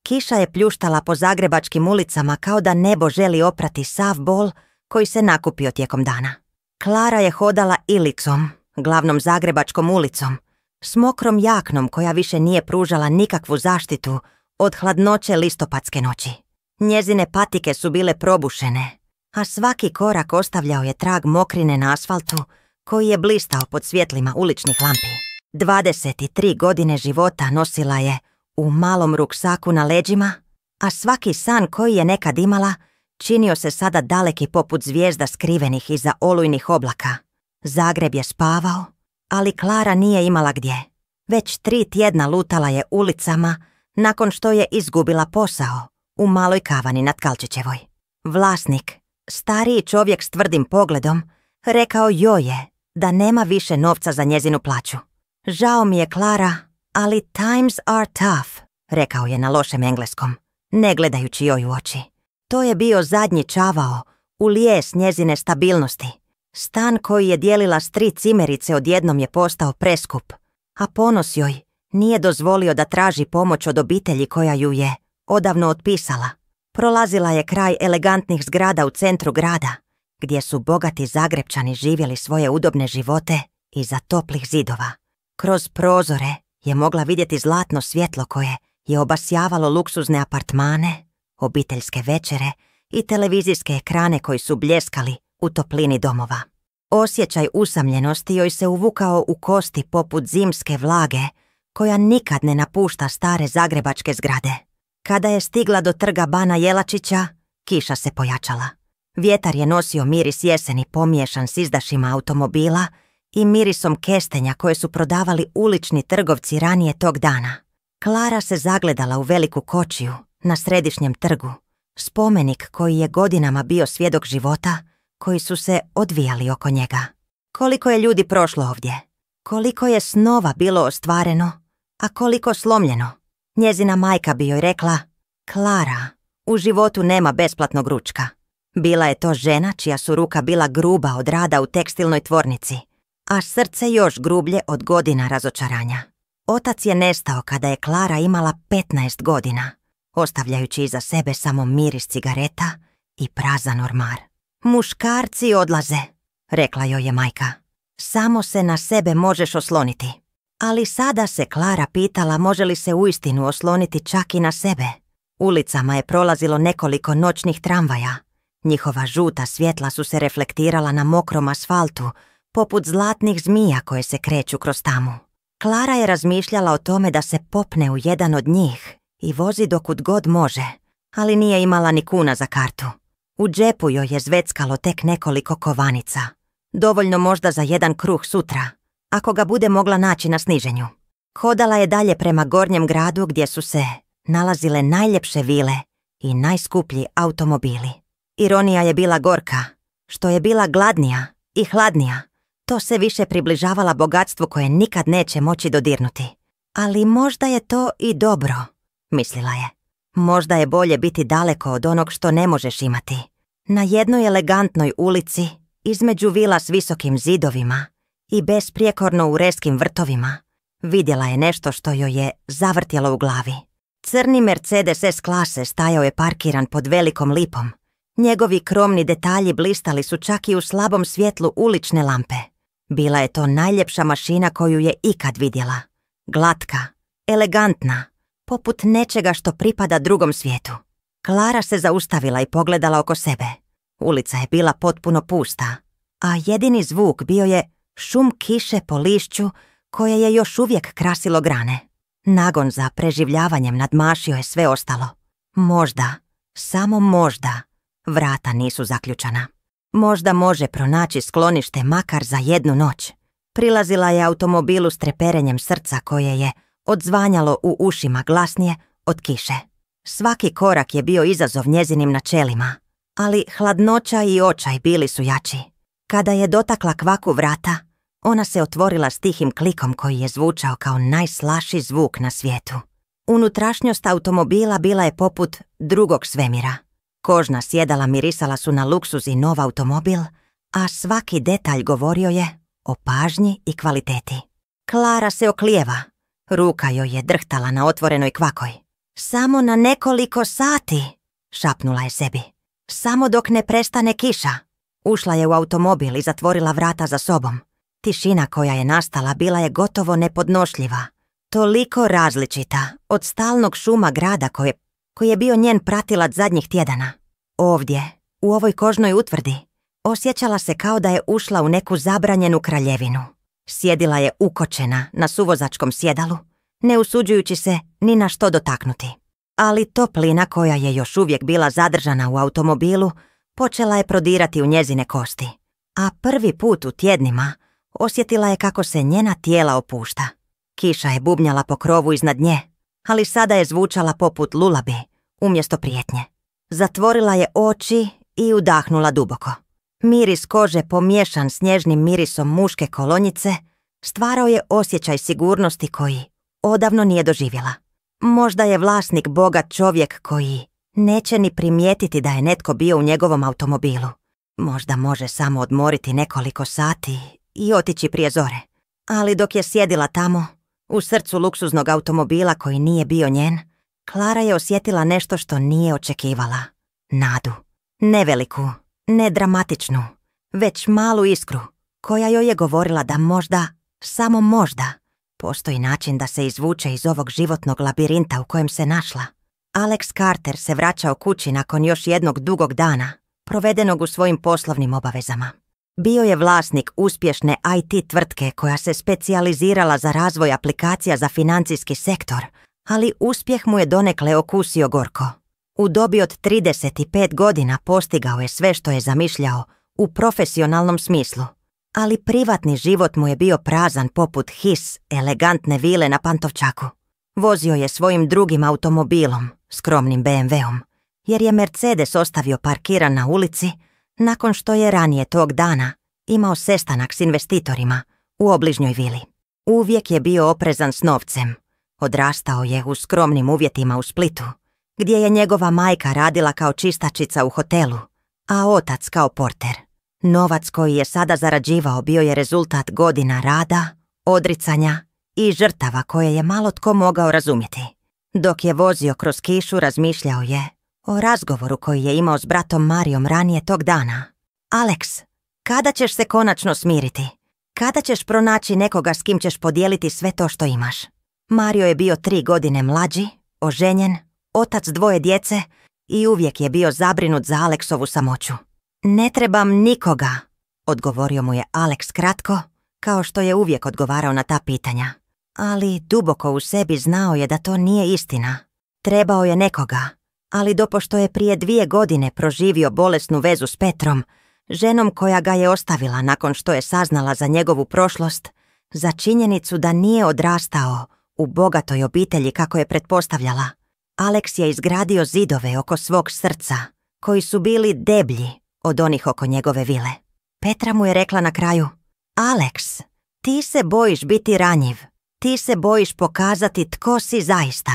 Kiša je pljuštala po zagrebačkim ulicama kao da nebo želi oprati sav bol koji se nakupio tijekom dana. Klara je hodala Ilicom, glavnom zagrebačkom ulicom, s mokrom jaknom koja više nije pružala nikakvu zaštitu od hladnoće listopadske noći. Njezine patike su bile probušene, a svaki korak ostavljao je trag mokrine na asfaltu koji je blistao pod svjetlima uličnih lampi. 23 godine života nosila je u malom ruksaku na leđima, a svaki san koji je nekad imala činio se sada daleki poput zvijezda skrivenih iza olujnih oblaka. Zagreb je spavao, ali Klara nije imala gdje. Već 3 tjedna lutala je ulicama nakon što je izgubila posao u maloj kavani na Tkalčićevoj. Vlasnik, stariji čovjek s tvrdim pogledom, rekao joj je da nema više novca za njezinu plaću. Žao mi je, Klara, ali times are tough, rekao je na lošem engleskom, ne gledajući joj u oči. To je bio zadnji čavao u lijes njezine stabilnosti. Stan koji je dijelila s 3 cimerice odjednom je postao preskup, a ponos joj nije dozvolio da traži pomoć od obitelji koja ju je odavno otpisala. Prolazila je kraj elegantnih zgrada u centru grada, gdje su bogati Zagrepčani živjeli svoje udobne živote iza toplih zidova. Kroz prozore je mogla vidjeti zlatno svjetlo koje je obasjavalo luksuzne apartmane, obiteljske večere i televizijske ekrane koji su bljeskali u toplini domova. Osjećaj usamljenosti joj se uvukao u kosti poput zimske vlage koja nikad ne napušta stare zagrebačke zgrade. Kada je stigla do trga Bana Jelačića, kiša se pojačala. Vjetar je nosio miris jeseni pomiješan s izdašima automobila i mirisom kestenja koje su prodavali ulični trgovci ranije tog dana. Klara se zagledala u veliku kočiju na središnjem trgu, spomenik koji je godinama bio svjedok života koji su se odvijali oko njega. Koliko je ljudi prošlo ovdje, koliko je snova bilo ostvareno, a koliko slomljeno. Njezina majka bi joj rekla, Klara, u životu nema besplatnog ručka. Bila je to žena čija su ruka bila gruba od rada u tekstilnoj tvornici, a srce još grublje od godina razočaranja. Otac je nestao kada je Klara imala 15 godina, ostavljajući iza sebe samo miris cigareta i prazan ormar. Muškarci odlaze, rekla joj je majka. Samo se na sebe možeš osloniti. Ali sada se Klara pitala može li se uistinu osloniti čak i na sebe. Ulicama je prolazilo nekoliko noćnih tramvaja. Njihova žuta svjetla su se reflektirala na mokrom asfaltu, poput zlatnih zmija koje se kreću kroz tamu. Klara je razmišljala o tome da se popne u jedan od njih i vozi dokud god može, ali nije imala ni kuna za kartu. U džepu joj je zveckalo tek nekoliko kovanica. Dovoljno možda za jedan kruh sutra, ako ga bude mogla naći na sniženju. Hodala je dalje prema gornjem gradu gdje su se nalazile najljepše vile i najskuplji automobili. Ironija je bila gorka, što je bila gladnija i hladnija. To se više približavala bogatstvu koje nikad neće moći dodirnuti. Ali možda je to i dobro, mislila je. Možda je bolje biti daleko od onog što ne možeš imati. Na jednoj elegantnoj ulici, između vila s visokim zidovima i besprijekorno u reskim vrtovima, vidjela je nešto što joj je zavrtjelo u glavi. Crni Mercedes S klase stajao je parkiran pod velikom lipom. Njegovi kromni detalji blistali su čak i u slabom svjetlu ulične lampe. Bila je to najljepša mašina koju je ikad vidjela. Glatka, elegantna, poput nečega što pripada drugom svijetu. Klara se zaustavila i pogledala oko sebe. Ulica je bila potpuno pusta, a jedini zvuk bio je šum kiše po lišću koje je još uvijek krasilo grane. Nagon za preživljavanjem nadmašio je sve ostalo. Možda, samo možda, vrata nisu zaključana. Možda može pronaći sklonište makar za jednu noć. Prilazila je automobilu s treperenjem srca koje je odzvanjalo u ušima glasnije od kiše. Svaki korak je bio izazov njezinim načelima, ali hladnoća i očaj bili su jači. Kada je dotakla kvaku vrata, ona se otvorila s tihim klikom koji je zvučao kao najslaši zvuk na svijetu. Unutrašnjost automobila bila je poput drugog svemira. Kožna sjedala mirisala su na luksuz i nov automobil, a svaki detalj govorio je o pažnji i kvaliteti. Klara se oklijeva. Ruka joj je drhtala na otvorenoj kvakoj. Samo na nekoliko sati, šapnula je sebi. Samo dok ne prestane kiša. Ušla je u automobil i zatvorila vrata za sobom. Tišina koja je nastala bila je gotovo nepodnošljiva. Toliko različita od stalnog šuma grada koji je bio njen pratilac zadnjih tjedana. Ovdje, u ovoj kožnoj utvrdi, osjećala se kao da je ušla u neku zabranjenu kraljevinu. Sjedila je ukočena na suvozačkom sjedalu, ne usuđujući se ni na što dotaknuti. Ali toplina koja je još uvijek bila zadržana u automobilu počela je prodirati u njezine kosti. A prvi put u tjednima osjetila je kako se njena tijela opušta. Kiša je bubnjala po krovu iznad nje, ali sada je zvučala poput lulabi, umjesto prijetnje. Zatvorila je oči i udahnula duboko. Miris kože pomiješan s nježnim mirisom muške kolonjice stvarao je osjećaj sigurnosti koji odavno nije doživjela. Možda je vlasnik bogat čovjek koji neće ni primijetiti da je netko bio u njegovom automobilu. Možda može samo odmoriti nekoliko sati i otići prije zore. Ali dok je sjedila tamo, u srcu luksuznog automobila koji nije bio njen, Klara je osjetila nešto što nije očekivala. Nadu. Ne veliku, ne dramatičnu, već malu iskru koja joj je govorila da možda, samo možda, postoji način da se izvuče iz ovog životnog labirinta u kojem se našla. Alex Carter se vraćao kući nakon još jednog dugog dana, provedenog u svojim poslovnim obavezama. Bio je vlasnik uspješne IT tvrtke koja se specijalizirala za razvoj aplikacija za financijski sektor, ali uspjeh mu je donekle okusio gorko. U dobi od 35 godina postigao je sve što je zamišljao u profesionalnom smislu, ali privatni život mu je bio prazan poput his elegantne vile na Pantovčaku. Vozio je svojim drugim automobilom, skromnim BMW-om, jer je Mercedes ostavio parkiran na ulici nakon što je ranije tog dana imao sestanak s investitorima u obližnjoj vili. Uvijek je bio oprezan s novcem. Odrastao je u skromnim uvjetima u Splitu, gdje je njegova majka radila kao čistačica u hotelu, a otac kao porter. Novac koji je sada zarađivao bio je rezultat godina rada, odricanja i žrtava koje je malo tko mogao razumjeti. Dok je vozio kroz kišu, razmišljao je o razgovoru koji je imao s bratom Marijom ranije tog dana. Alex, kada ćeš se konačno smiriti? Kada ćeš pronaći nekoga s kim ćeš podijeliti sve to što imaš? Mario je bio 3 godine mlađi, oženjen, otac 2 djece i uvijek je bio zabrinut za Aleksovu samoću. Ne trebam nikoga, odgovorio mu je Alex kratko, kao što je uvijek odgovarao na ta pitanja. Ali duboko u sebi znao je da to nije istina. Trebao je nekoga, ali dopošto je prije 2 godine proživio bolesnu vezu s Petrom, ženom koja ga je ostavila nakon što je saznala za njegovu prošlost, za činjenicu da nije odrastao u bogatoj obitelji kako je pretpostavljala, Alex je izgradio zidove oko svog srca, koji su bili deblji od onih oko njegove vile. Petra mu je rekla na kraju: Alex, ti se bojiš biti ranjiv, ti se bojiš pokazati tko si zaista.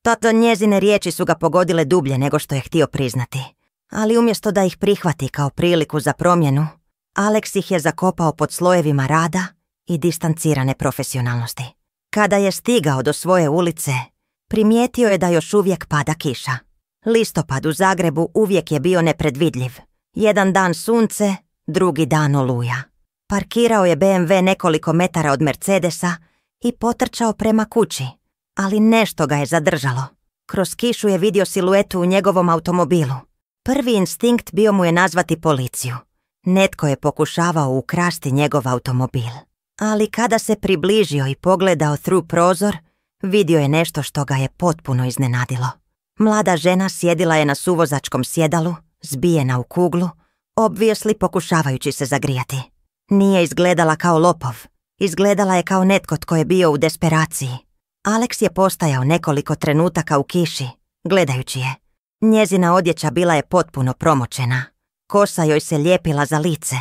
Toto njezine riječi su ga pogodile dublje nego što je htio priznati. Ali umjesto da ih prihvati kao priliku za promjenu, Alex ih je zakopao pod slojevima rada i distancirane profesionalnosti. Kada je stigao do svoje ulice, primijetio je da još uvijek pada kiša. Listopad u Zagrebu uvijek je bio nepredvidljiv. Jedan dan sunce, drugi dan oluja. Parkirao je BMW nekoliko metara od Mercedesa i potrčao prema kući, ali nešto ga je zadržalo. Kroz kišu je vidio siluetu u njegovom automobilu. Prvi instinkt bio mu je nazvati policiju. Netko je pokušavao ukrasti njegov automobil. Ali kada se približio i pogledao through prozor, vidio je nešto što ga je potpuno iznenadilo. Mlada žena sjedila je na suvozačkom sjedalu, zbijena u kuglu, obvijesli pokušavajući se zagrijati. Nije izgledala kao lopov, izgledala je kao netko tko je bio u desperaciji. Alex je postajao nekoliko trenutaka u kiši, gledajući je. Njezina odjeća bila je potpuno promočena, kosa joj se lijepila za lice,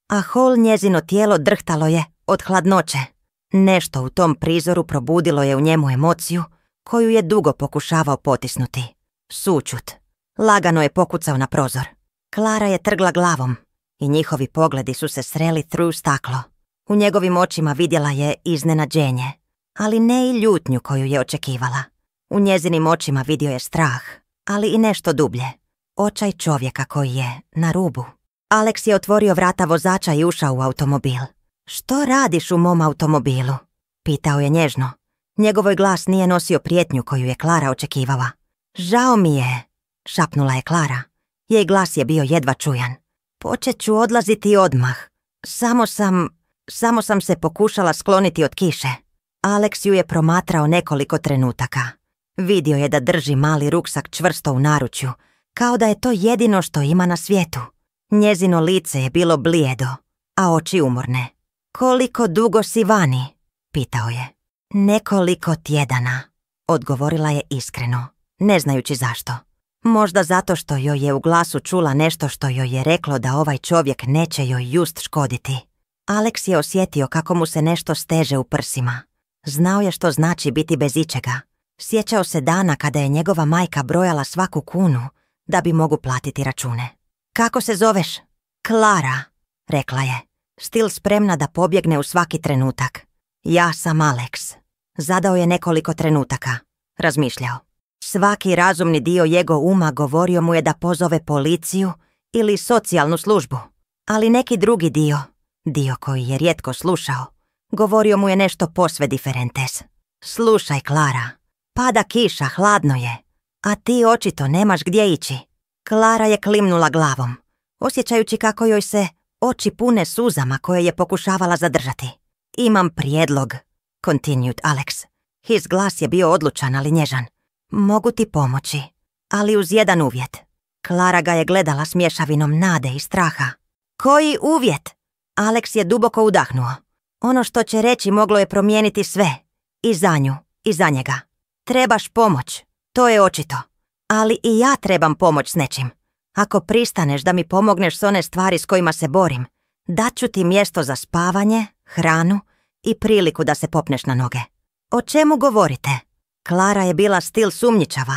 a hol njezino tijelo drhtalo je od hladnoće. Nešto u tom prizoru probudilo je u njemu emociju koju je dugo pokušavao potisnuti. Sućut. Lagano je pokucao na prozor. Klara je trgla glavom i njihovi pogledi su se sreli through staklo. U njegovim očima vidjela je iznenađenje, ali ne i ljutnju koju je očekivala. U njezinim očima vidio je strah, ali i nešto dublje. Očaj čovjeka koji je na rubu. Alex je otvorio vrata vozača i ušao u automobil. Što radiš u mom automobilu? Pitao je nježno. Njegovoj glas nije nosio prijetnju koju je Klara očekivala. Žao mi je, šapnula je Klara. Jej glas je bio jedva čujan. Počet ću odlaziti odmah. Samo sam se pokušala skloniti od kiše. Alex ju je promatrao nekoliko trenutaka. Vidio je da drži mali ruksak čvrsto u naručju, kao da je to jedino što ima na svijetu. Njezino lice je bilo blijedo, a oči umorne. Koliko dugo si vani? Pitao je. Nekoliko tjedana, odgovorila je iskreno, ne znajući zašto. Možda zato što joj je u glasu čula nešto što joj je reklo da ovaj čovjek neće joj just škoditi. Alex je osjetio kako mu se nešto steže u prsima. Znao je što znači biti bez ičega. Sjećao se dana kada je njegova majka brojala svaku kunu da bi mogu platiti račune. Kako se zoveš? Klara, rekla je, stil spremna da pobjegne u svaki trenutak. Ja sam Alex. Zadao je nekoliko trenutaka. Razmišljao. Svaki razumni dio jego uma govorio mu je da pozove policiju ili socijalnu službu. Ali neki drugi dio koji je rijetko slušao, govorio mu je nešto posve diferentes. Slušaj, Klara, pada kiša, hladno je, a ti očito nemaš gdje ići. Klara je klimnula glavom, osjećajući kako joj se oči pune suzama koje je pokušavala zadržati. Imam prijedlog, continued Alex. His glas je bio odlučan, ali nježan. Mogu ti pomoći, ali uz jedan uvjet. Klara ga je gledala s mješavinom nade i straha. Koji uvjet? Alex je duboko udahnuo. Ono što će reći moglo je promijeniti sve. I za nju, i za njega. Trebaš pomoć, to je očito. Ali i ja trebam pomoć s nečim. Ako pristaneš da mi pomogneš s one stvari s kojima se borim, daću ti mjesto za spavanje, hranu i priliku da se popneš na noge. O čemu govorite? Klara je bila stil sumnjičava.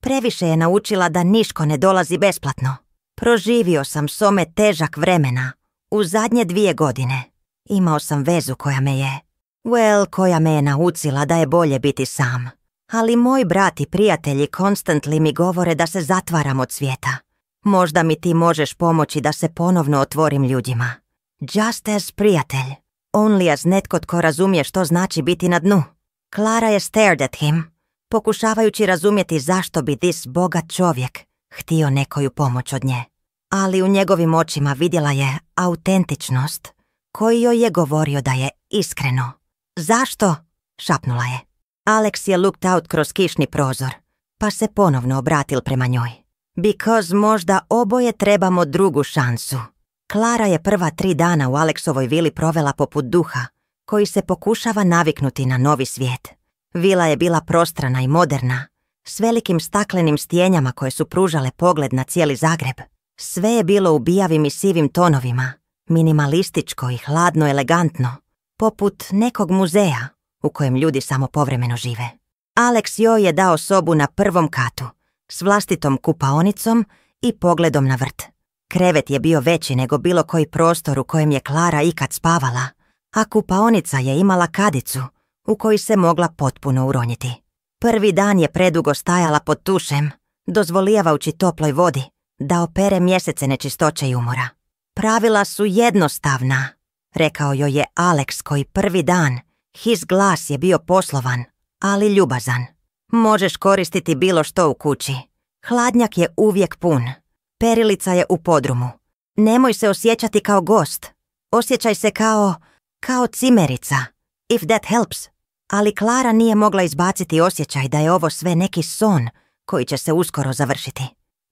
Previše je naučila da niško ne dolazi besplatno. Proživio sam s ome težak vremena. U zadnje 2 godine. Imao sam vezu koja me je naučila da je bolje biti sam. Ali moj brat i prijatelji konstantli mi govore da se zatvaram od svijeta. Možda mi ti možeš pomoći da se ponovno otvorim ljudima. Just as prijatelj. Only as netko tko razumije što znači biti na dnu. Klara je stared at him, pokušavajući razumjeti zašto bi this bogat čovjek htio nekoju pomoć od nje. Ali u njegovim očima vidjela je autentičnost koju joj je govorio da je iskreno. Zašto? Šapnula je. Alex je looked out kroz kišni prozor, pa se ponovno obratil prema njoj. Because možda oboje trebamo drugu šansu. Klara je prva 3 dana u Alexovoj vili provela poput duha, koji se pokušava naviknuti na novi svijet. Vila je bila prostrana i moderna, s velikim staklenim stijenjama koje su pružale pogled na cijeli Zagreb. Sve je bilo u bijavim i sivim tonovima, minimalističko i hladno elegantno, poput nekog muzeja u kojem ljudi samo povremeno žive. Alex joj je dao sobu na 1. katu, s vlastitom kupaonicom i pogledom na vrt. Krevet je bio veći nego bilo koji prostor u kojem je Klara ikad spavala, a kupaonica je imala kadicu u koju se mogla potpuno uronjiti. Prvi dan je predugo stajala pod tušem, dozvolijavajući toploj vodi da opere mjesece nečistoće i umora. Pravila su jednostavna, rekao joj je Alex koji prvi dan, his glas je bio poslovan, ali ljubazan. Možeš koristiti bilo što u kući. Hladnjak je uvijek pun. Perilica je u podrumu. Nemoj se osjećati kao gost. Osjećaj se kao cimerica. If that helps. Ali Klara nije mogla izbaciti osjećaj da je ovo sve neki son koji će se uskoro završiti.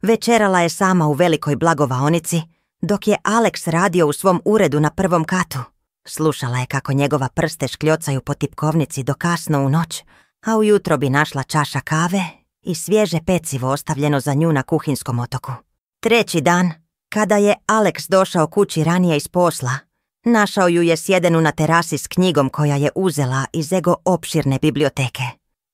Večerala je sama u velikoj blagovaonici, dok je Alex radio u svom uredu na 1. katu. Slušala je kako njegova prste škljocaju po tipkovnici do kasno u noć, a ujutro bi našla čaša kave i svježe pecivo ostavljeno za nju na kuhinskom otoku. 3. dan, kada je Alex došao kući ranije iz posla, našao ju je sjedenu na terasi s knjigom koja je uzela iz ego opširne biblioteke.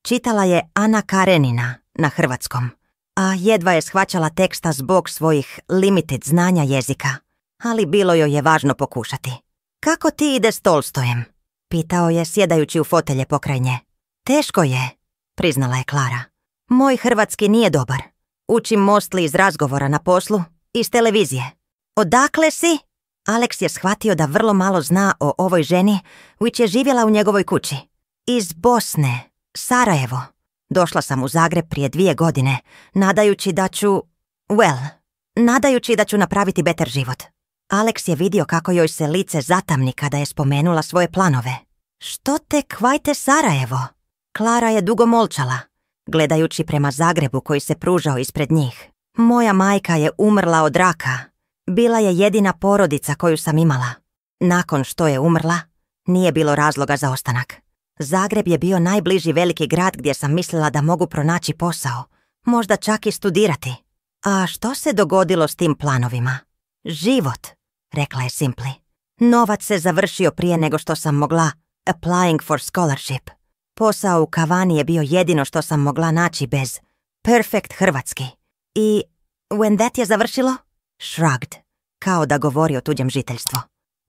Čitala je Ana Karenina na hrvatskom, a jedva je shvaćala teksta zbog svojih limited znanja jezika, ali bilo joj je važno pokušati. Kako ti ide s Tolstojem? Pitao je sjedajući u fotelje pokraj nje. Teško je, priznala je Klara. Moj hrvatski nije dobar. Učim mostly iz razgovora na poslu, iz televizije. Odakle si? Alex je shvatio da vrlo malo zna o ovoj ženi, which je živjela u njegovoj kući. Iz Bosne, Sarajevo. Došla sam u Zagreb prije 2 godine, nadajući da ću napraviti better život. Alex je vidio kako joj se lice zatamni kada je spomenula svoje planove. Što te kvajte Sarajevo? Klara je dugo molčala, gledajući prema Zagrebu koji se pružao ispred njih. Moja majka je umrla od raka. Bila je jedina porodica koju sam imala. Nakon što je umrla, nije bilo razloga za ostanak. Zagreb je bio najbliži veliki grad gdje sam mislila da mogu pronaći posao, možda čak i studirati. A što se dogodilo s tim planovima? Život, rekla je Simply. Novac se završio prije nego što sam mogla applying for scholarship. Posao u kavani je bio jedino što sam mogla naći bez perfect hrvatski. I when that je završilo? Shrugged, kao da govori o tuđem žiteljstvu.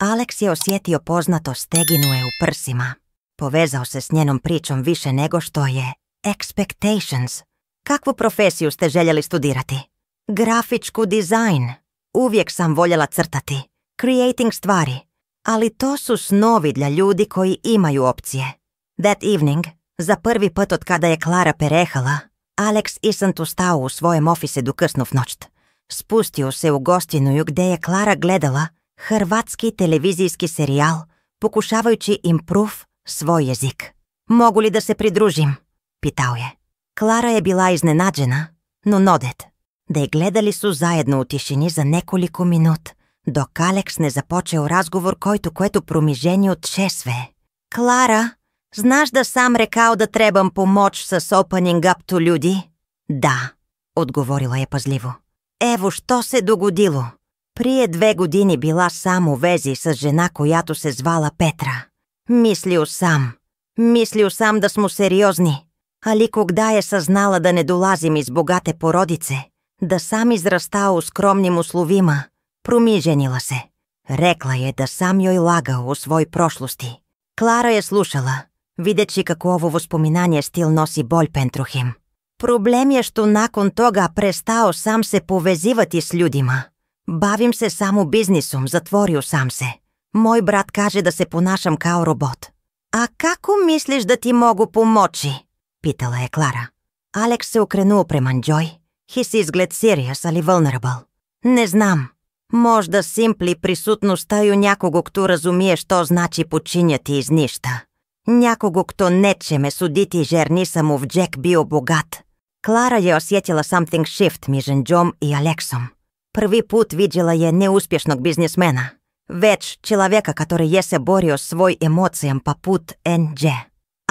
Alex je osjetio poznato steginuje u prsima. Povezao se s njenom pričom više nego što je expectations. Kakvu profesiju ste željeli studirati? Grafičku dizajn. Uvijek sam voljela crtati. Creating stvari. Ali to su snovi dla ljudi koji imaju opcije. That evening, za prvi put od kada je Klara perehala, Alex isn't ustao u svojem ofisedu kasno v noć. Spustio se u gostinu gdje je Klara gledala hrvatski televizijski serijal, pokušavajući improve svoj jezik. Mogu li da se pridružim? Pitao je. Klara je bila iznenađena, no nodet. Da je gledali su zajedno u tišini za nekoliko minut, dok Alex ne započeo razgovor който promiženje od sve. Klara, znaš da sam rekao da trebam pomoć sa opening up to ljudi? Da, odgovorila je pazljivo. Evo što se dogodilo. Prije 2 godine bila sam u vezi sa žena която se zvala Petra. Mislio sam da smo seriozni, ali kogda je saznala da ne dolazim iz bogate porodice, da sam izrastao u skromnim uslovima, promiženila se. Rekla je da sam joj lagao u svoj prošlosti. Klara je slušala, videći kako ovo vospominanje stil nosi bolj pentruhim. Problem je što nakon toga prestao sam se povezivati s ljudima. Bavim se samo biznisom, zatvorio sam se. Moj brat kaže da se ponašam kao robot. A kako misliš da ti mogu pomoći? Pitala je Klara. Alex se okrenuo prema Joy. His izgled serious, ali vulnerable. Ne znam. Možda Simply prisutnostaju някого kto razumije što znači počinjati iz ništa. Някого kto neće me suditi jer nisam u vđek bio bogat. Klara je osjetila something shift među Jom i Alexom. Prvi put vidjela je neuspješnog biznismena, već človeka который je se borio svoj emocijam pa put NJ.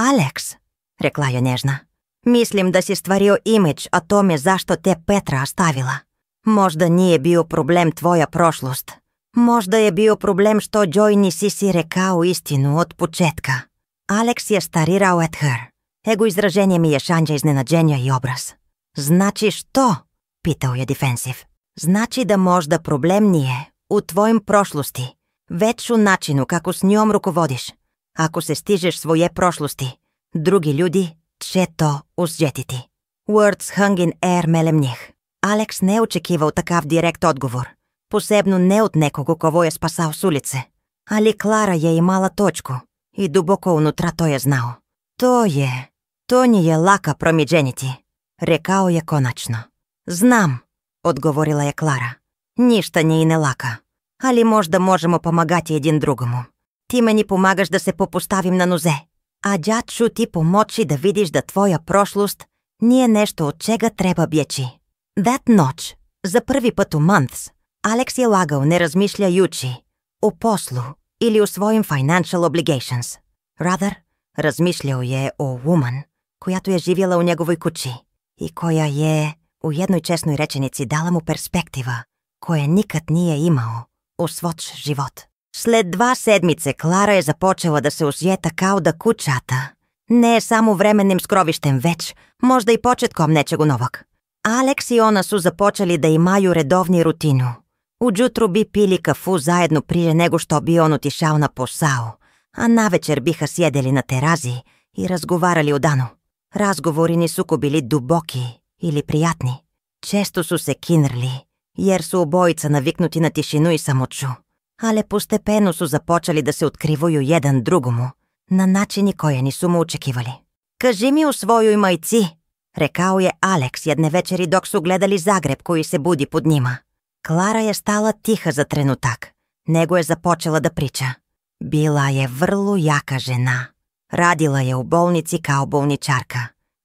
Alex, rekla je nježna, mislim da si stvario imidž o tome zašto te Petra ostavila. Možda nije bio problem tvoja prošlost. Možda je bio problem što Joy nisi si rekao istinu od početka. Alex je starirao at her. Ego izraženje mi je šanđa iznenađenja i obraz. Znači što? Pitao je defensive. Znači da možda problem nije u tvojim prošlosti, već u načinu kako s njom rukovodiš. Ako se stižeš svoje prošlosti, drugi ljudi će to uzđetiti. Words hung in air melem njih. Alex ne očekivao takav direkt odgovor, posebno ne od nekoga kovo je spasao s ulice. Ali Klara je imala točku i duboko unutra to je znao. To nije laka promijeniti, rekao je konačno. Znam, odgovorila je Klara. Ništa nije i ne laka, ali možda možemo pomagati jedin drugomu. Ti meni pomagaš da se popostavim na noze, a ja ću ti pomoći da vidiš da tvoja prošlost nije nešto od čega treba bjeći. That noć, za prvi put u months, Alex je lagao ne razmišljajući o poslu ili o svojim financial obligations. Rather, razmišljao je o woman koja tu je živjela u njegovoj kući i koja je u jednoj česnoj rečenici dala mu perspektiva koje nikad nije imao u svoč život. Sled 2 sedmice Klara je započela da se osjeta kao da kućata, ne samo vremenim skrovištem, već možda i početkom nečeg novog. Alex i ona su započeli da imaju redovni rutinu. Ujutru bi pili kafu zajedno prije nego što bi on otišao na posao, a navečer biha sjedeli na terazi i razgovarali o danu. Разговори ни суко били дубоки или приятни. Често су се кинрли, jer su obojica naviknuti na tišinu i samoću, ale postepeno su započeli da se otkrivuju jedan drugomu na načini koje nisu mu očekivali. Kaži mi u svojoj majci, rekao je Alex jedne večeri dok su gledali Zagreb koji se budi pod njima. Klara je stala tiha za trenutak, nego je započela da priča. Bila je vrlo jaka žena. Radila je u bolnici kao bolničarka.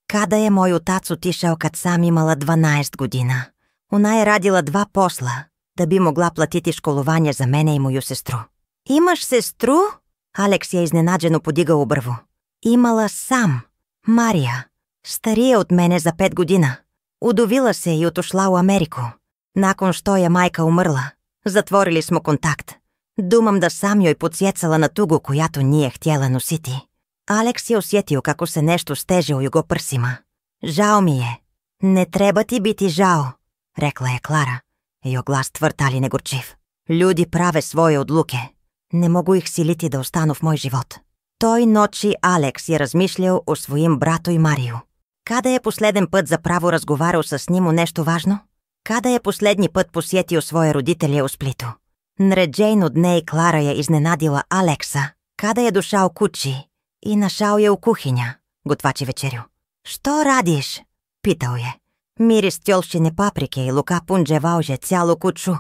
Kada je moj otac otišao kad sam imala 12 godina, ona je radila 2 posla da bi mogla platiti školovanje za mene i moju sestru. Imaš sestru? Alex je iznenađeno podigao brvu. Imala sam. Marija. Starije od mene za 5 godina. Udovila se i otišla u Ameriku. Nakon što je majka umrla, zatvorili smo kontakt. Думам da sam joj podsjecala na tugu която nije htjela nositi. Alex je osjetio kako se nešto steže u jego prsima. Žao mi je. Ne treba ti biti žao, rekla je Klara. Jo glas tvrd, ali ne gorčiv. Ljudi prave svoje odluke. Ne mogu ih siliti da ostanu v moj život. Toj noći Alex je razmišljao o svojim bratu i Mariju. Kada je posleden put zapravo razgovarao sa s njim o nešto važno? Kada je posljednji put posjetio svoje roditelje u Splitu? Naređeno dne i Klara je iznenadila Alexa kada je došao kući i našao je u kuhinja, gotvači večerju. Što radiš? Pitao je. Miris tjolšine paprike i luka punđevao je cijelu kuću.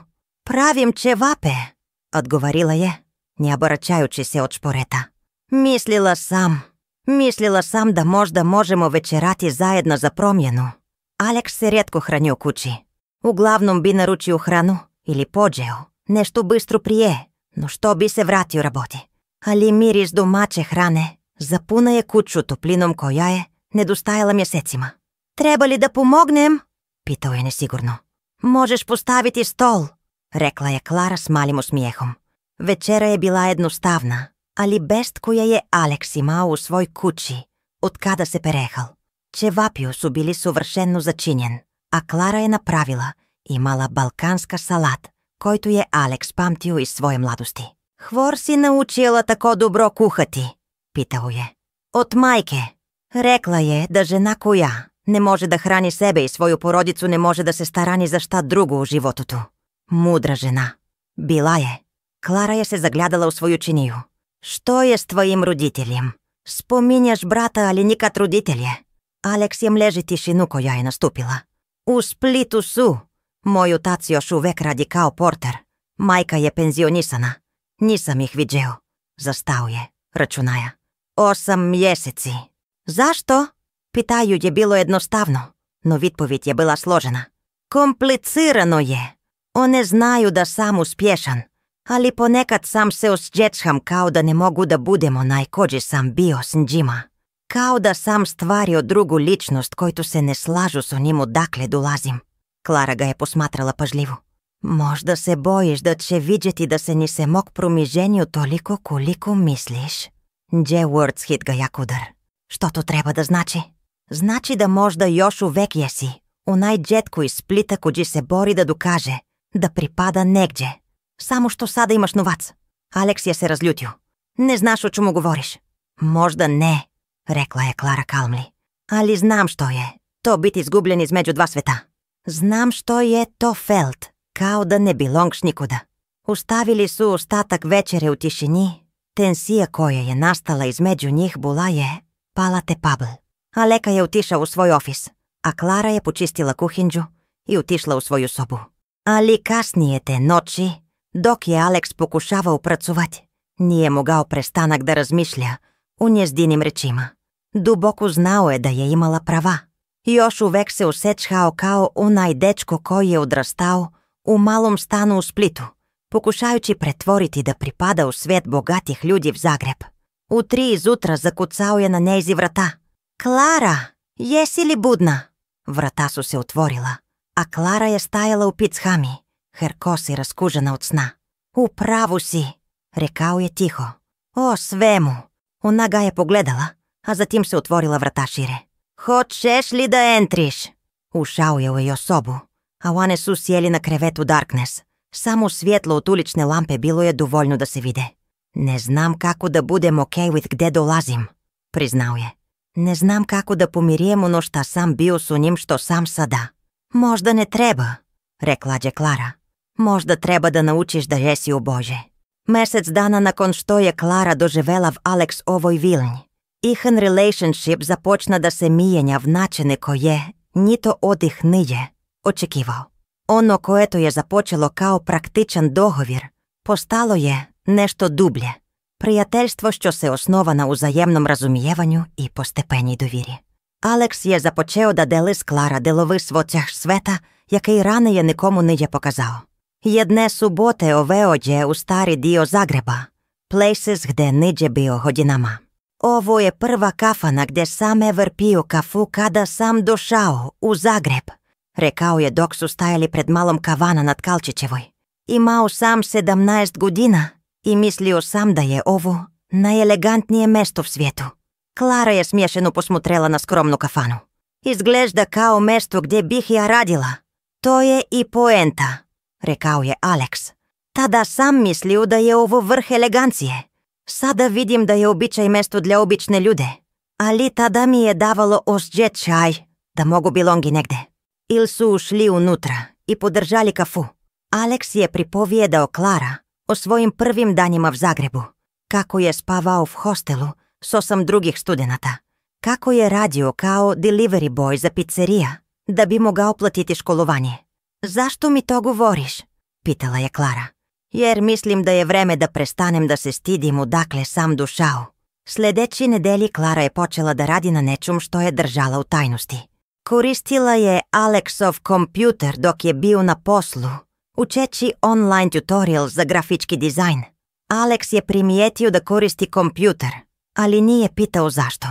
Pravim ćevape, odgovorila je, ne obraćajući se od šporeta. Mislila sam da možda možemo večerati zajedno za promjenu. Alex se rijetko hranio kući. Uglavnom bi naručio hranu ili pođeo nešto bistro prije, no što bi se vratio raboti. Ali miris domaće hrane zapuna je kuću toplinom koja je nedostajala mjesecima. Treba li da pomognem? Pitao je nesigurno. Možeš postaviti stol, rekla je Klara s malim osmijehom. Večera je bila jednostavna, ali best koja je Alex imao u svoj kući od kada se perehal. Ćevapiju su bili savršeno začinjen, a Klara je napravila imala balkanska salat, който je Alex pamtio iz svoje mladosti. Hvor si naučila tako dobro kuhati? Pitao je. Od majke. Rekla je da žena koja ne može da hrani sebe i svoju porodicu ne može da se stara ni za šta drugo u životu tu. Mudra žena. Bila je. Klara je se zagledala u svoju činiju. Što je s tvojim roditeljem? Spominjaš brata, ali nikad roditelje. Alex je mleži tišinu koja je nastupila. U Splitu su. Moj otac još uvek radi kao porter. Majka je penzionisana. Nisam ih viđeo. Zastao je, računaja. 8 mjeseci. Zašto? Pitaju je bilo jednostavno, no відповідь je bila složena. Komplicirano je. One znaju da sam uspješan, ali ponekad sam se osjećam kao da ne mogu da budemo najkođe sam bio s njima. Kao da sam stvario drugu ličnost koju se ne slažu s njim odakle dolazim. Klara ga je posmatrala pažljivo. Možda se bojiš da će vidjeti da se ni se mog promiženju toliko koliko misliš. Gdje words hit ga jak udar. Što to treba da znači? Znači da možda još uvek jesi onaj džetko iz Splita koji se bori da dokaže da pripada negdje. Samo što sada imaš novac. Alex je se razljutio. Ne znaš o čemu govoriš. Možda ne, rekla je Klara kalmli. Ali znam što je to biti izgubljen između dva sveta. Znam što je to felt, kao da ne belongš nikuda. Ustavili su ostatak večere u tišini. Tensija koja je nastala između njih bila je palatepable. Aleka je otišao u svoj ofis, a Klara je počistila kuhinđu i otišla u svoju sobu. Ali kasnije te noći, dok je Alex pokušavao pracovati, nije mogao prestanak da razmišlja o njezdinim rečima. Duboko znao je da je imala prava. Još uvek se osjećao kao onaj dečko koji je odrastao u malom stanu u Splitu, pokušajući pretvoriti da pripada u svijet bogatih ljudi v Zagreb. U 3 izutra zakucao je na njezi vrata. Klara, jesi li budna? Vrata su se otvorila, a Klara je stajala u pichami, her kosi raskužena od sna. U pravu si, rekao je tiho. O svemu. Ona ga je pogledala, a zatim se otvorila vrata šire. Hoćeš li da entriš? Ušao je u jej sobu, a one su sjeli na krevetu darkness. Samo svjetlo od ulične lampe bilo je dovoljno da se vide. Ne znam kako da budem okej with gde dolazim, priznao je. Не знам како да помирием оно šta sam bio su njim što sam sada. Možda ne treba, reklađe Klara. Možda treba da naučiš da jesi u Bože. Mesec dana nakon što je Klara doživela v Alex ovoj vilnji, ihen relationship započna da se mijenja v načine koje nito odih nije očekivao. Ono което je započelo kao praktičan dogovor, postalo je nešto dublje. Prijateljstvo što se osnova na uzajemnom razumijevanju i postepeni довірі. Алекс je započeo da deli s Klara delovi svog sveta, який раніше nikomu nije pokazao. Jedne subote oveođe u stari dio Zagreba, places gde nije bio godinama. Ovo je prva kafana gde sam ever pio kafu kada sam došao u Zagreb, rekao je dok su stajali pred malom kavana nad Kalčićevoj. Imao sam 17 godina i mislio sam da je ovo najelegantnije mesto v svijetu. Klara je smješeno posmutrela na skromnu kafanu. Izgležda kao mesto gdje bih ja radila. To je i poenta, rekao je Alex. Tada sam mislio da je ovo vrh elegancije. Sada vidim da je običaj mesto dla obične ljude. Ali tada mi je davalo osjećaj da mogu bilongi negde. Ili su ušli unutra i podržali kafu. Alex je pripovijedao Klara o svojim prvim danjima v Zagrebu. Kako je spavao v hostelu s 8 drugih studenata. Kako je radio kao delivery boy za pizzerija da bi mogao platiti školovanje. Zašto mi to govoriš? Pitala je Klara. Jer mislim da je vreme da prestanem da se stidim odakle sam došao. Sljedeći nedelji Klara je počela da radi na nečem što je držala u tajnosti. Koristila je Alexov kompjuter dok je bio na poslu, učeći online tutorial za grafički dizajn. Alex je primijetio da koristi kompjuter, ali nije pitao zašto.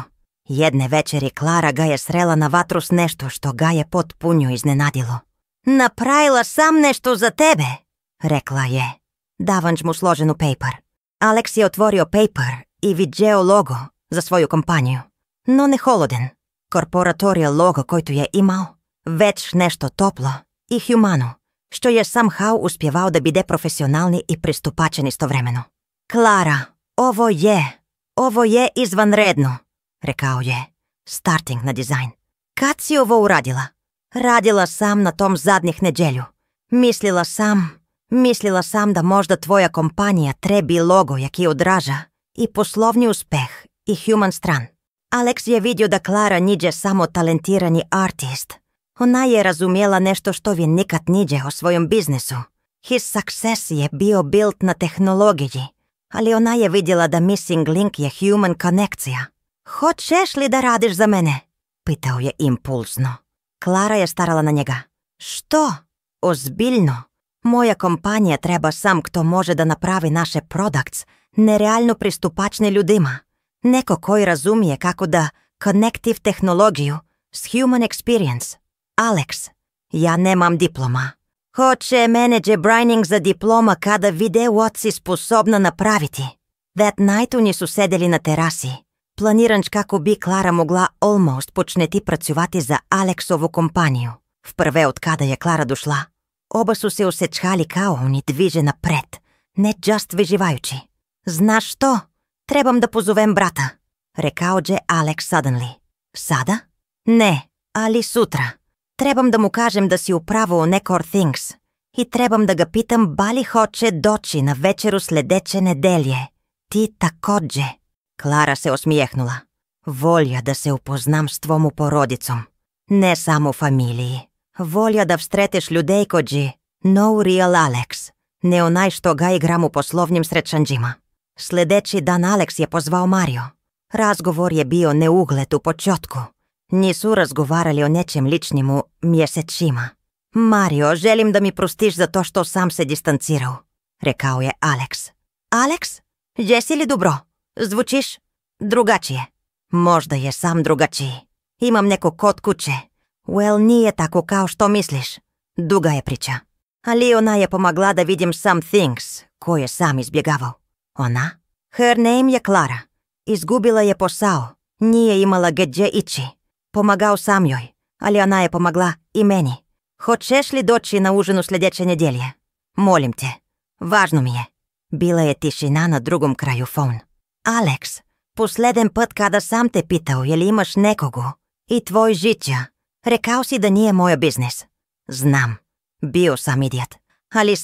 Jedne večeri Klara ga je srela na vatru s nešto što ga je potpuno iznenadilo. Napravila sam nešto za tebe, rekla je, davanč mu složenu paper. Alex je otvorio paper i viđeo logo za svoju kompaniju. No ne holoden, korporatorial logo koji je imao, već nešto toplo i humano, što je somehow uspjevao da bude profesionalni i pristupačen istovremeno. Klara, ovo je izvanredno, rekao je, starting na dizajn. Kad si ovo uradila? Radila sam na tom zadnjih nedjelju. Mislila sam da možda tvoja kompanija trebi logo jaki odraža i poslovni uspeh i human stran. Alex je vidio da Klara nije samo talentirani artist. Ona je razumjela nešto što vi nikad nije o svojom biznesu. His success je bio built na tehnologiji, ali ona je vidjela da missing link je human konekcija. Hoćeš li da radiš za mene? Pitao je impulsno. Klara je starala na njega. Što? Ozbiljno? Moja kompanija treba sam kto može da napravi naše products nerealno pristupačne ljudima. Neko koji razumije kako da connective tehnologiju s human experience. Alex, ja nemam diploma. Hoće menadžer Brining za diploma kada vide what si sposobna napraviti. That night oni su sedeli na terasi, planiranč kako bi Klara mogla almost počneti pracuvati za Alexovu kompaniju. Vprve od kada je Klara došla, oba su se osjećali kao oni dviže napred, ne just vyživajući. Znaš što? Trebam da pozovem brata, rekao je Alex suddenly. Sada? Ne, ali sutra. Trebam da mu kažem da si upravo o nekor things i trebam da ga pitam bali hoće doći na večeru sljedeće nedelje. Ti također. Klara se osmijehnula. Volja da se upoznam s tvomu porodicom. Ne samo familiji. Volja da vstreteš ljudej kođi no real Alex, ne onaj što ga igram u poslovnim srećanđima. Sljedeći dan Alex je pozvao Mario. Razgovor je bio neugled u početku. Nisu razgovarali o nečem ličnimu mjesečima. Mario, želim da mi prostiš za to što sam se distancirao, rekao je Alex. Alex, jesi li dobro? Zvučiš drugačije. Možda je sam drugačiji. Imam neko kod kuće. Well, nije tako kao što misliš. Duga je priča. Ali ona je pomagla da vidim some things koje sam izbjegavao. Ona? Her name je Klara. Izgubila je posao. Nije imala gdje ići. Pomagao sam joj, ali ona je pomagla i meni. Hoćeš li doći na užinu sljedeće nedjelje? Molim te. Važno mi je. Bila je tišina na drugom kraju phone. Alex, Последен път, kada sam te pitao je li imaš nekogo i tvoj žića, rekao si da nije moja biznis. Znam, bio sam idiot. Ali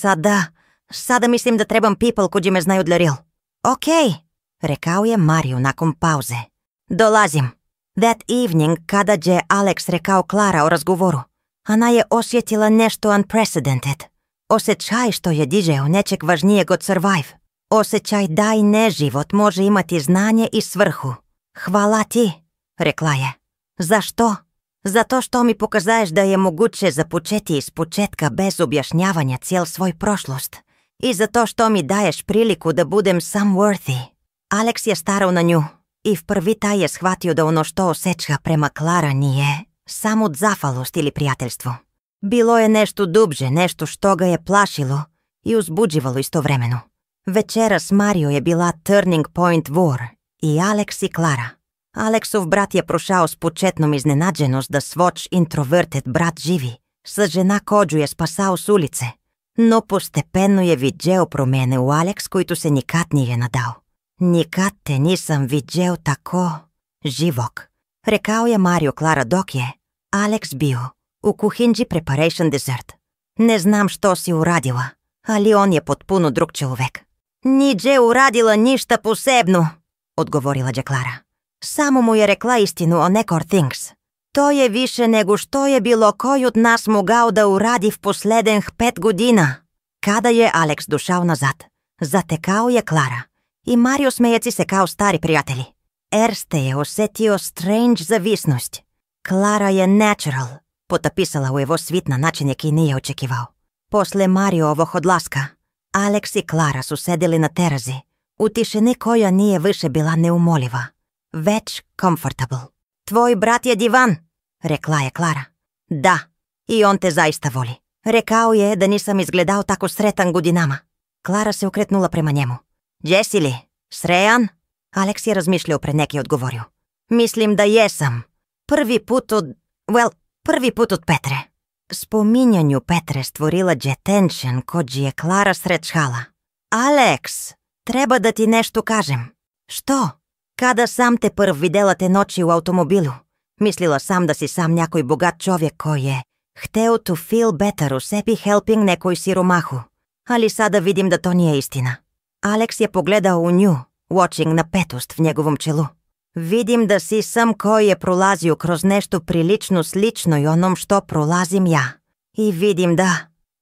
sada mislim da trebam people koji me znaju dla real. Okej, rekao je Mario nakon pauze. Dolazim. That evening, kada je Alex rekao Klara o razgovoru, ona je osjetila nešto unprecedented. Osjećaj što je dižeo nečeg važnijeg od survive. Osjećaj da i neživot može imati znanje i svrhu. Hvala ti, rekla je. Zašto? Zato što mi pokazaješ da je moguće započeti iz početka bez objašnjavanja cijel svoj prošlost. I zato što mi daješ priliku da budem some worthy. Alex je starao na nju i prvi taj je shvatio da ono što osjeća prema Klara nije samo zahvalnost ili prijateljstvo. Bilo je nešto dublje, nešto što ga je plašilo i uzbuđivalo istovremeno. Večeras Mario je bila turning point war i Alex i Klara. Alexov brat je prošao s početnom iznenađenost da svoč introverted brat živi. Sa žena kođu je spasao s ulice. No postepeno je viđeo promjene u Alex които se nikad nije nadao. Nikad te nisam viđeo tako živog, rekao je Mario Klara dok je Alex bio u kuhinji preparation dessert. Ne znam što si uradila, ali on je potpuno drug čovjek. Niđe uradila ništa posebno, odgovorila je Klara. Samo mu je rekla istinu o nekor things. To je više nego što je bilo koji od nas mogao da uradi v poslednjih 5 godina. Kada je Alex došao nazad, zatekao je Klara i Mario smejeći se kao stari prijatelji. Erste je osjetio strange zavisnost. Klara je natural, potapisala u evo svit na način jaki nije očekivao. Posle Mariovog odlaska, Alex i Klara su sedeli na terazi, u tišini koja nije više bila neumoljiva, već comfortable. Tvoj brat je divan, rekla je Klara. Da, i on te zaista voli. Rekao je da nisam izgledao tako sretan godinama. Klara se okretnula prema njemu. Jesi li? Srejan? Alex je razmišljao pre neki odgovorio. Mislim da jesam. Prvi put od Petre. Spominjanju Petre stvorila je tension kođi je Klara srećhala. Alex, treba da ti nešto kažem. Što? Kada sam te prv videla te noći u automobilu, mislila sam da si sam някой bogat čovjek koji je hteo to feel better u sebi helping nekoj siromahu. Ali sada vidim da to nije istina. Alex je pogledao u nju, watching napetost v njegovom čelu. Vidim da si sam koji je prolazio kroz nešto prilično slično i onom što prolazim ja. I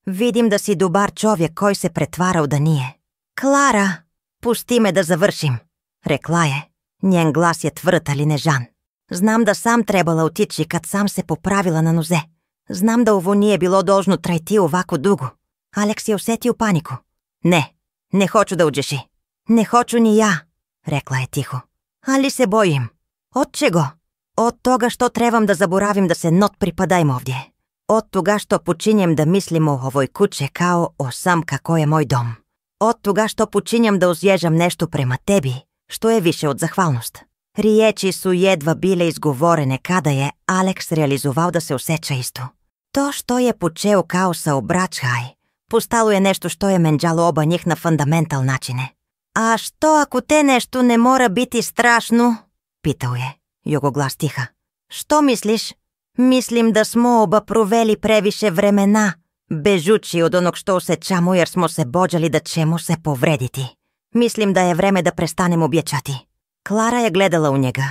vidim da si dobar čovjek koji se pretvarao da nije. Klara, pusti me da završim, rekla je. Njen glas je tvrd ali nežan. Znam da sam trebala otići kad sam se popravila na noze. Znam da ovo nije bilo dužno trajati ovako dugo. Alex je osjetio paniku. Ne hoću da uđeš. Ne hoću ni ja, rekla je tiho. Ali se bojim. Od čego? Od toga što trebam da zaboravim da se not pripadajmo ovdje. Od toga što počinjem da mislim o ovoj kuće kao o sam kako je moj dom. Od toga što počinjem da uzježam nešto prema tebi, što je više od zahvalnost. Riječi su jedva bile izgovorene kada je Alex realizovao da se osjeća isto. To što je počeo kao saobraćaj, postalo je nešto što je menđalo oba njih na fundamental načine. A što ako te nešto ne mora biti strašno? Pitao je, jego glas tiha. Što misliš? Mislim da smo oba proveli previše vremena, bežući od onog što osjećamo jer smo se bođali da ćemo se povrediti. Mislim da je vreme da prestanemo objećati. Klara je gledala u njega.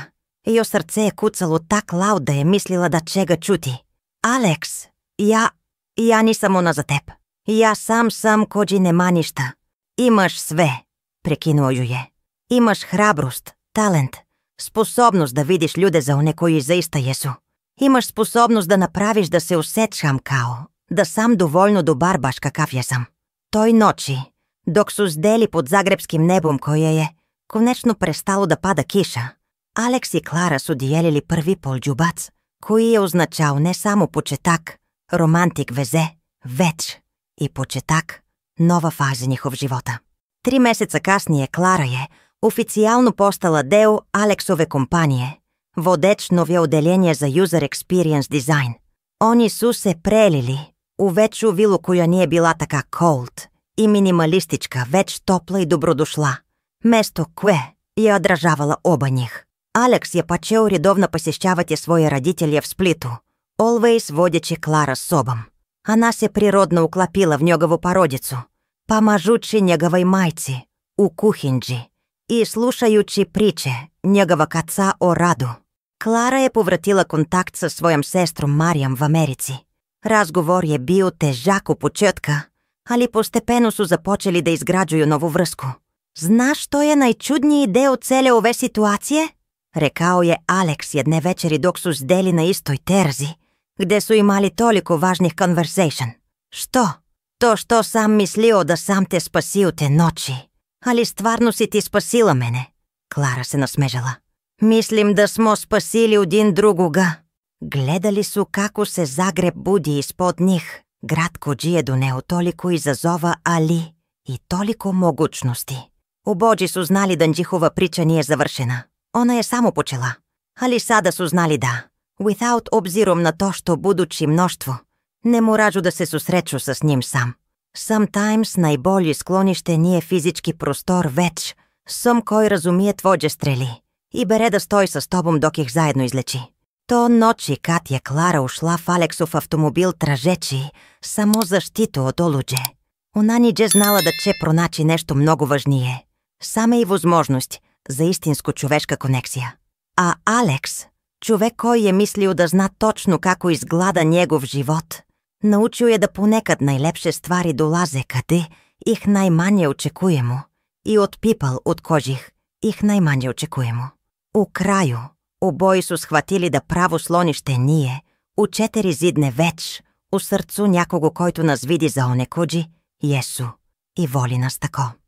Ее srce je kucalo tak loud da je mislila da će ga čuti. Alex, ja nisam ona za teb. Ja sam kođi nema ništa. Imaš sve, prekinuo ju je. Imaš hrabrost, talent, sposobnost da vidiš ljude za one koji zaista jesu. Imaš sposobnost da napraviš da se osjećam kao da sam dovoljno dobar baš kakav jesam. Toj noći, dok su zdeli pod zagrebskim nebom koje je konečno prestalo da pada kiša, Alex i Klara su dijelili prvi poljubac koji je označao ne samo početak romantik veze, već i početak nova faza njihov života. 3 mjeseca kasnije Klara je oficijalno postala deo Alexove kompanije, vodeć novje odeljenje za user experience design. Oni su se prelili u veću vilu koja nije bila taka cold i minimalistička, već topla i dobrodošla. Mesto koje je odražavala oba njih. Alex je počeo redovno posjećavati svoje roditelje v Splitu, always vodeći Klara s sobom. Она se prirodno uklapila v njegovu porodicu, pomažući njegovoj majci u kuhinji i slušajući priče njegovog oca o radu. Klara je povratila kontakt sa svojom sestrom Marijom v Americi. Razgovor je bio težak u početka, ali postepeno su započeli da izgrađuju novu vrsku. Znaš što je najčudniji deo cele ove situacije? Rekao je Alex jedne večeri dok su zdeli na istoj terzi, gde su imali toliko važnih conversation. Što? To što sam mislio da sam te spasio te noći, ali stvarno si ti spasila mene. Klara se nasmežala. Mislim da smo spasili jedan drugoga. Gledali su kako se Zagreb budi ispod njih. Grad Kođijedune toliko izazova, ali i toliko mogućnosti. Obođi su znali da njihova priča nije završena. Ona je samo počela. Ali sada su znali da, without obzirom na to što budući mnoštvo, ne morađu da se susreću sa s njim sam. Sometimes najbolji sklonište nije fizički prostor, već som koji razumije tvođe streli i bere da stoji sa tobom dok ih zajedno izleči. To noći kad je Klara ušla v Alexov automobil tražeći samo zaštitu od oluđe. Ona niđe znala da će pronaći nešto mnogo važnije, same i возможnost za istinsku čoveška koneksija. A Alex, čovek koji je mislio da zna točno kako izgleda njegov život, naučio je da ponekad najlepše stvari dolaze kada ih najmanje očekujemo i od people od kojih ih najmanje očekujemo. U kraju, oboji su shvatili da pravo slonište nije u 4 zidne, već u srcu njakogo който nas vidi za one kođi jesu i voli nas tako.